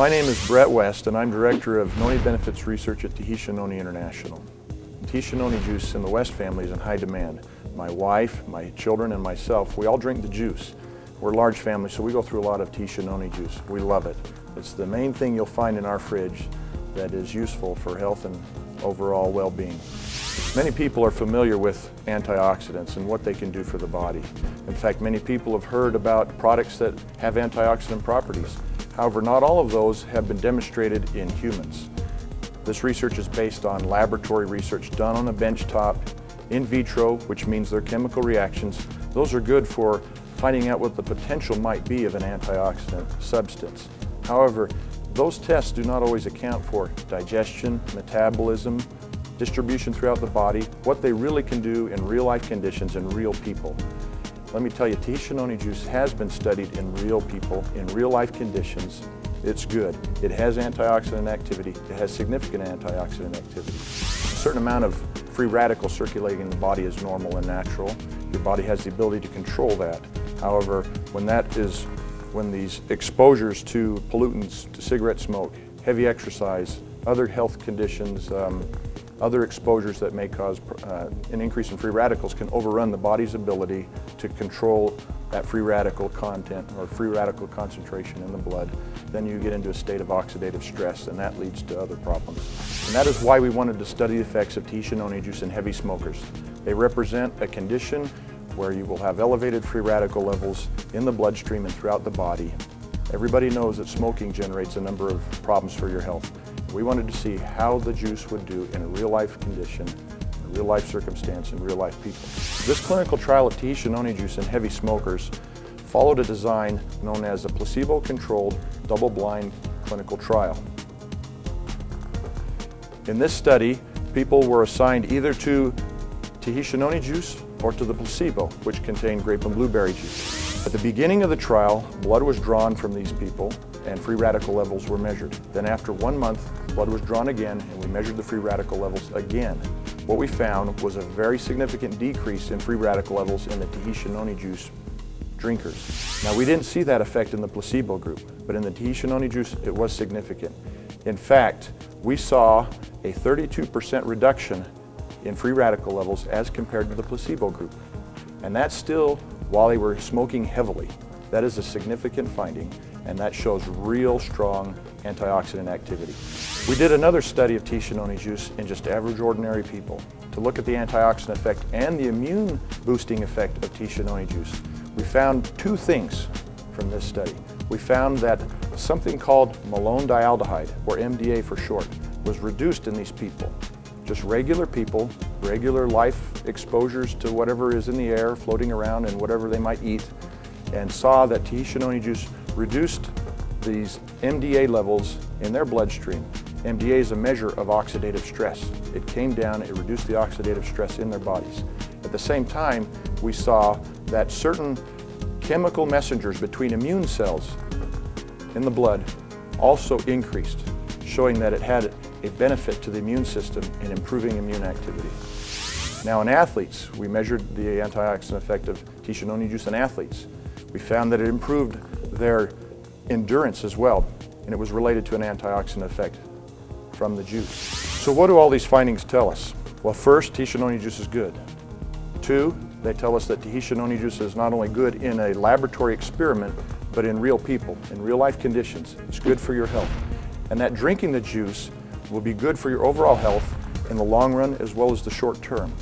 My name is Brett West and I'm Director of Noni Benefits Research at Tahitian Noni International. Tahitian Noni juice in the West family is in high demand. My wife, my children, and myself, we all drink the juice. We're a large family, so we go through a lot of Tahitian Noni juice. We love it. It's the main thing you'll find in our fridge that is useful for health and overall well-being. Many people are familiar with antioxidants and what they can do for the body. In fact, many people have heard about products that have antioxidant properties. However, not all of those have been demonstrated in humans. This research is based on laboratory research done on a benchtop, in vitro, which means they're chemical reactions. Those are good for finding out what the potential might be of an antioxidant substance. However, those tests do not always account for digestion, metabolism, distribution throughout the body, what they really can do in real-life conditions in real people. Let me tell you, Tahitian Noni juice has been studied in real people, in real-life conditions. It's good. It has antioxidant activity. It has significant antioxidant activity. A certain amount of free radicals circulating in the body is normal and natural. Your body has the ability to control that. However, when these exposures to pollutants, to cigarette smoke, heavy exercise, other health conditions, other exposures that may cause an increase in free radicals can overrun the body's ability to control that free radical content or free radical concentration in the blood. Then you get into a state of oxidative stress, and that leads to other problems. And that is why we wanted to study the effects of Tahitian Noni juice in heavy smokers. They represent a condition where you will have elevated free radical levels in the bloodstream and throughout the body. Everybody knows that smoking generates a number of problems for your health. We wanted to see how the juice would do in a real-life condition, a real-life circumstance, in real-life people. This clinical trial of Tahitian Noni juice in heavy smokers followed a design known as a placebo-controlled, double-blind clinical trial. In this study, people were assigned either to Tahitian Noni juice or to the placebo, which contained grape and blueberry juice. At the beginning of the trial, blood was drawn from these people and free radical levels were measured. Then after 1 month, blood was drawn again and we measured the free radical levels again. What we found was a very significant decrease in free radical levels in the Tahitian Noni juice drinkers. Now, we didn't see that effect in the placebo group, but in the Tahitian Noni juice, it was significant. In fact, we saw a 32% reduction in free radical levels as compared to the placebo group. And that's still while they were smoking heavily. That is a significant finding, and that shows real strong antioxidant activity. We did another study of Tahitian Noni juice in just average ordinary people to look at the antioxidant effect and the immune boosting effect of Tahitian Noni juice. We found two things from this study. We found that something called malondialdehyde, or MDA for short, was reduced in these people. Just regular people, regular life exposures to whatever is in the air, floating around, and whatever they might eat, and saw that Tahitian Noni juice reduced these MDA levels in their bloodstream. MDA is a measure of oxidative stress. It came down, it reduced the oxidative stress in their bodies. At the same time, we saw that certain chemical messengers between immune cells in the blood also increased, showing that it had a benefit to the immune system in improving immune activity. Now, in athletes, we measured the antioxidant effect of Tahitian Noni juice in athletes. We found that it improved their endurance as well, and it was related to an antioxidant effect from the juice. So what do all these findings tell us? Well, first, Tahitian Noni juice is good. Two, they tell us that Tahitian Noni juice is not only good in a laboratory experiment, but in real people, in real life conditions. It's good for your health. And that drinking the juice will be good for your overall health in the long run as well as the short term.